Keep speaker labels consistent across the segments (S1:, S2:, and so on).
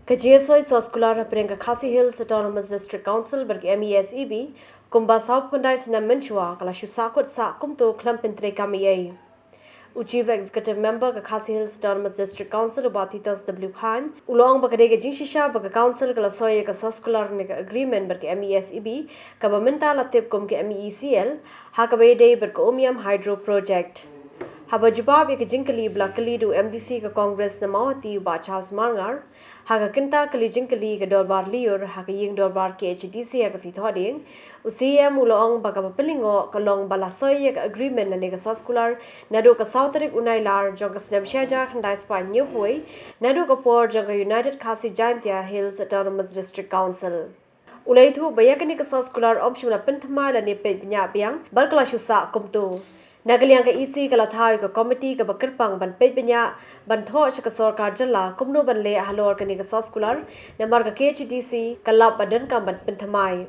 S1: KHADC SOSKULAR HAPDENG KHADC Hills Autonomous District Council bagi MESEB kumba South Kundai SNEM Menchua kala SAHKUT sa kumto klampintre kami ai. Chief Executive Member KHADC Hills Autonomous District Council Ubatitos W Khan ulong bakadege jingshisha bagi council kala soye ka SOSKULAR nega agreement bagi MESEB ka baminta latip kum ke MECL hakabede bagi Omiam Hydro Project. Haba jubab ya jingkali blakali du MDC ka Congress na mawati ba Charles Mangar haga kinta kali jingkali ka dorbar liur haga ying dorbar KHADC ya kasi thoding UCM ulong baga papilingo kalong balasoy ya agreement na nega SOSKULAR nado ka Southrik unailar jong ka SNEM SAHKUT handai spa new boy nado ka por jong ka United Khasi Jantia Hills Autonomous District Council. Ulay thu bayakani ka SOSKULAR omshimla penthma la ne pe nya biang barkala shusa kumtu. Nagaliang ka isi kalathaw ka committee ka bakirpang ban penya ban tho sa ka sarkar jala kumno ban le halor kani ka SOSKULAR na mar ka KHADC kalap badan ka ban penthamai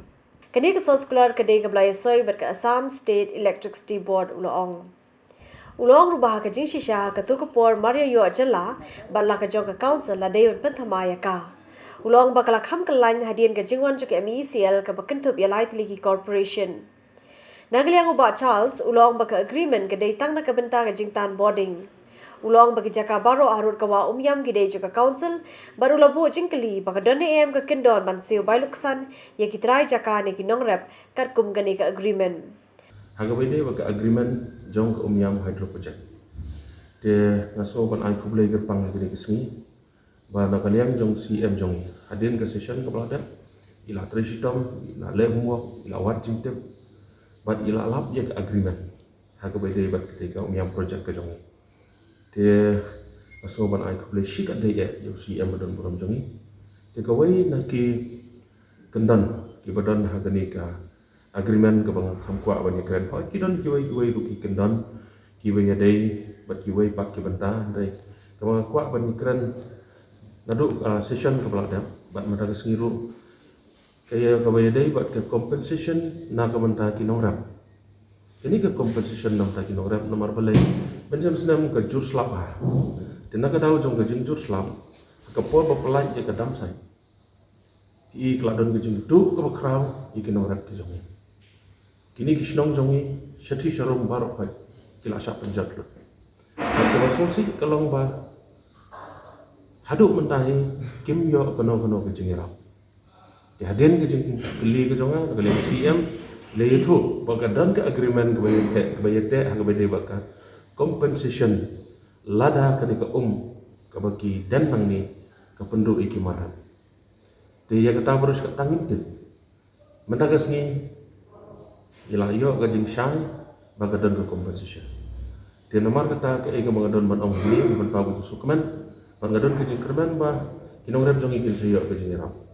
S1: kani ka SOSKULAR ka de ka blai soy bat ka Assam State Electricity Board ulong rubah ka jing shisha ka tu ka por mario yo jala ban la ka jong ka council la de ban penthamai ka ulong bakala kham kalan hadien ka jingwan ka MECL ka bakintup yalai tliki corporation. Nagaliang uba Charles ulong baka agreement ka tang na kabenta ka jingtan boarding. Ulong bagi jaka baro harut kawa umyam gide joka council baru labo jingkali baka done em ka kindon ban siu bailuksan ya kitrai jaka ne kinong rep kat kum gani ka agreement.
S2: Hagabide baka agreement jong ka umyam hydro project. De ngaso ban ai kublai gerpang gide kesni ba nagaliang jong CM jong hadin ka session ka belada ila trisitom ila le homework ila wat jingtep but ila alap ya agreement haga bede bat ketika umyam project ka jongi te asoban ai khle shika de ya UCM badon borom jongi te kawai na ki kendan ki badon haga ni ka agreement ka bang khamkwa bani kren pa ki don ki wai ru ki kendan ki wai ya dei bat ki wai pak ki banta dei kama kwa bani kren nadu session ka belada bat mata ka sengiru kaya kawai dai buat ke compensation na kamanta kinong rap. Ini ke compensation nam ta kinong rap nomor balai. Benjam senam ke jur slap ha. Tena ka tahu jong ke jing jur slap. Ke por bapelai ya ke damsai. I kladon ke jing tu ke bakrau i kinong rap ke jongi. Kini kisnong jongi syati syarum barok hai kila syak penjat lu. Ke basosi kalong ba haduk mentahi kim yo kono ke jing rap. Hadin ke jeng keli ke jonga keli CM le itu bagadan ke agreement ke bayate hang bede baka compensation lada ke ke bagi dan nang ni ke penduduk iki marat te ya kata berus ke tangin te mentagas ni ila yo ke jeng syai bagadan ke compensation te nomor kata ke ega magadon ban ong ni ban pabu sukeman bangadon ke jeng kerman ba kinong rem jongi kin sayo ke jeng rap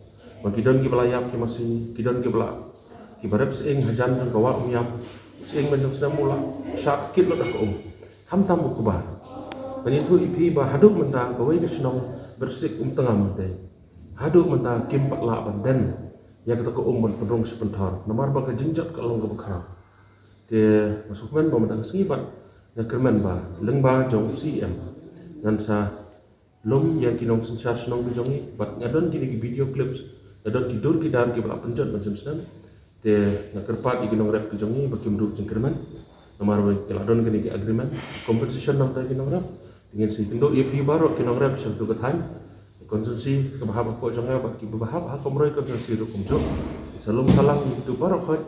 S2: Magidon ki belayap ki masih kidon ki bela ki barep seing hajan kan kawa umyam seing menjong sedang mula sakit lo dak ham tam ku ba itu ipi ba haduk menta kawai ke senong bersik tengah mate haduk menta kim pak la bandan ya kita ke ban pedrong sebentar nomor ba ke jinjat ke long ke bakra de masuk men ba menta sengibat ya kermen ba leng ba jong CM dan sa lom yang kinong sensar senong ke jongi bat ngadon kini video clips dan tidur kita dar kita penjat macam senam, te nak kerpat ikinong rap kejongi bagi menduk jengkerman, nomor keladon kini agreement, compensation nam tadi kinong rap, dengan si kenduk ia pergi baru kinong rap satu ketan, konsumsi kebahap apa jonga bagi kebahap hak komroy konsumsi rukum jok, salum salang itu baru kot,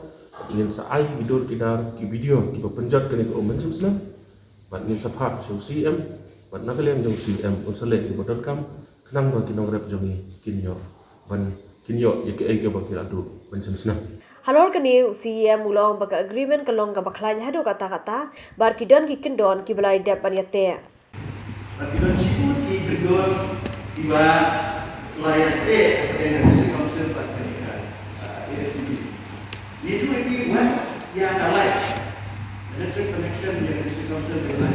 S2: dengan saai tidur kita dar ki video kita penjat kini ke macam senam, bat dengan sapha CM, bat nakaliang jong CM unselek di bodon kam, kenang bagi kinong rap jongi kinyo, ban kinyo ya ke ege bagi adu macam senang.
S1: Halor kani CM ulong baka agreement kalong ka baklanya hado kata-kata bar kidon ki kindon ki balai dep baniate.
S3: Kidon siku ki gedon tiba layan dengan sekomsel pat mereka. ASB. Itu ini wan yang kalai. Electric connection yang sekomsel dengan.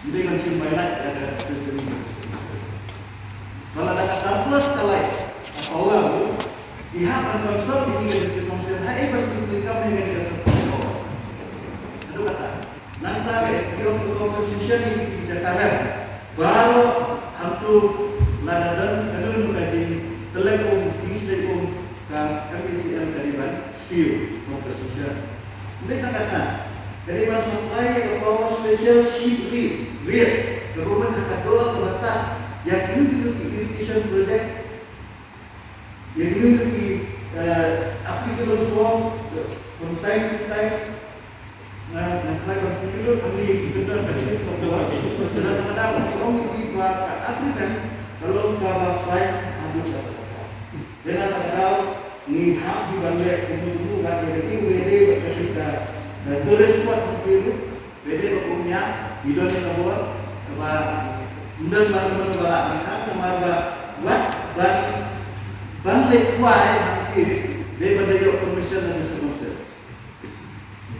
S3: Jadi kan simpanlah ada sistem. Kalau ada surplus kalai orang pihak konsol itu yang dikomsel hai berpikir kami yang dikasih aduh kata nanta ke composition ini di Jakarta baru hantu ladadan seal of precision. Mereka kata, jadi ban supply ke power special sheet real, government akan doa ke batas yang dulu irrigation project, yang dulu applicable from time to time. Nah, kalau dulu kami betul betul membuat kadang-kadang masih orang sendiri buat kan kalau nggak baik habis satu. Jangan kadang ni hak di balik dulu kan jadi WD ketika tulis buat dulu WD punya bidon yang buat apa undang mana-mana balak mereka sama buat balik kuai nanti dia berdaya permission dan semua.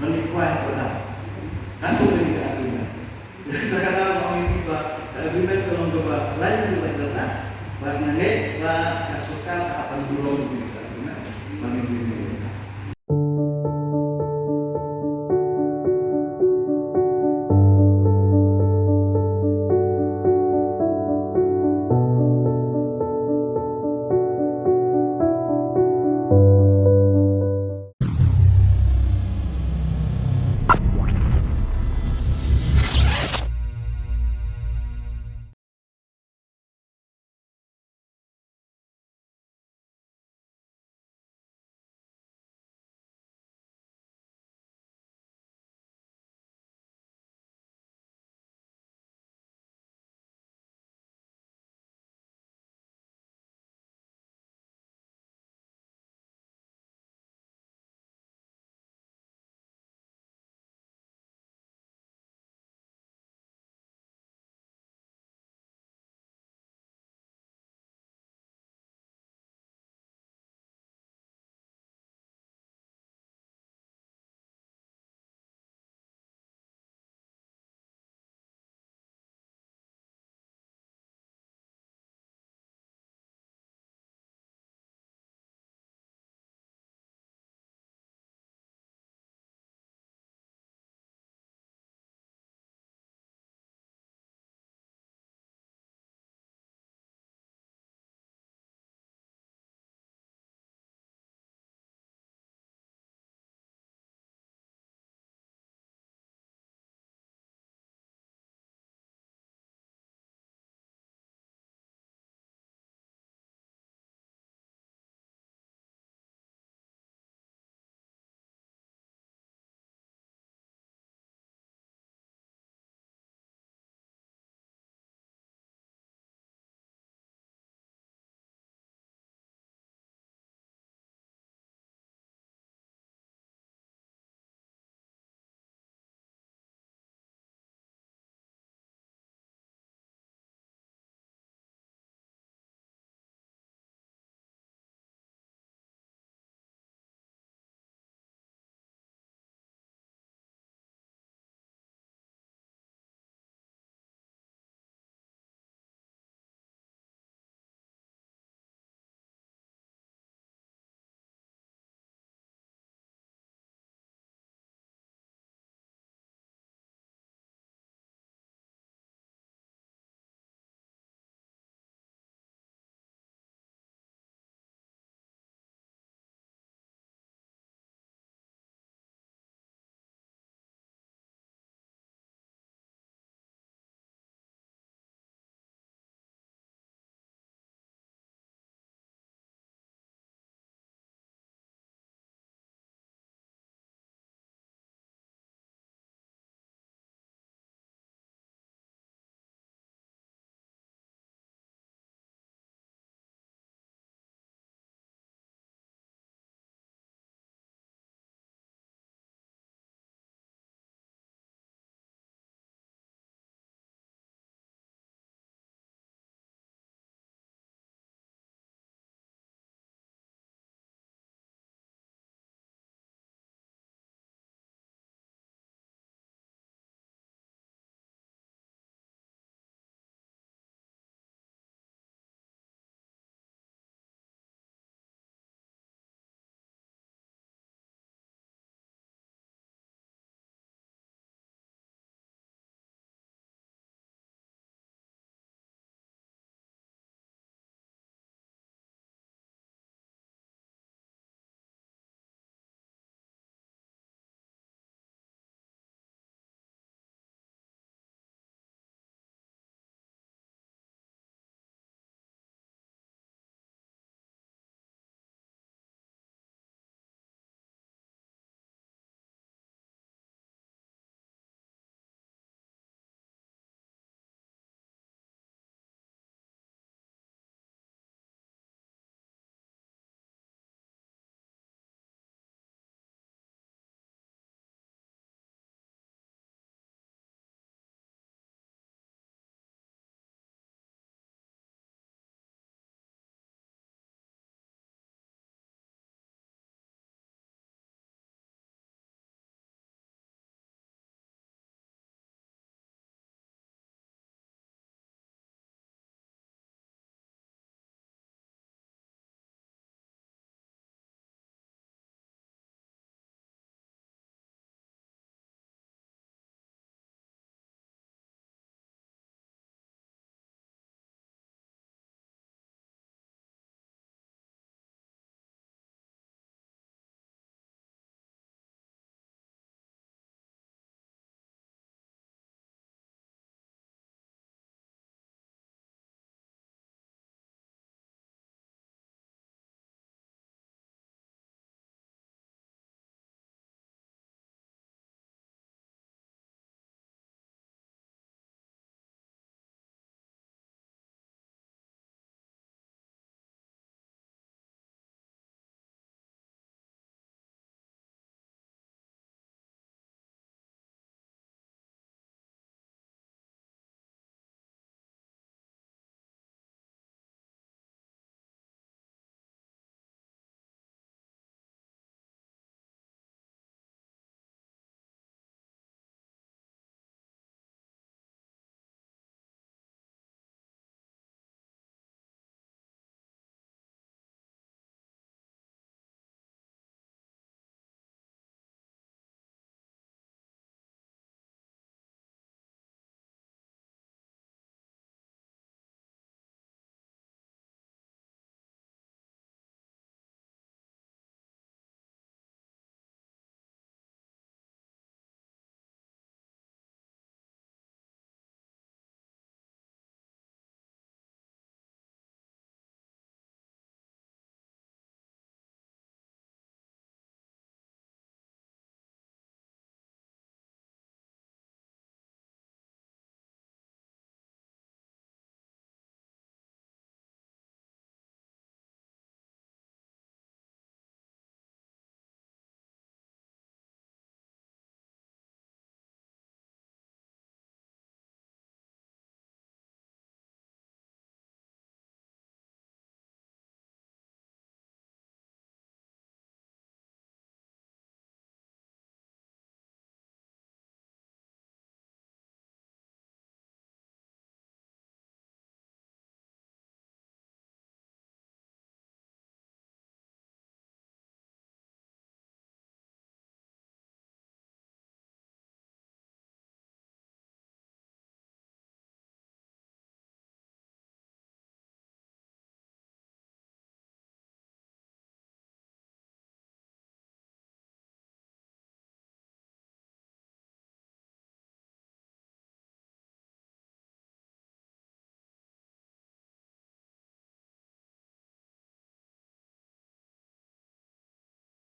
S3: Balik kuai pada kan tu dia agreement. Kadang-kadang orang ini agreement kalau untuk lain juga jelas. Barangnya, kasukan 80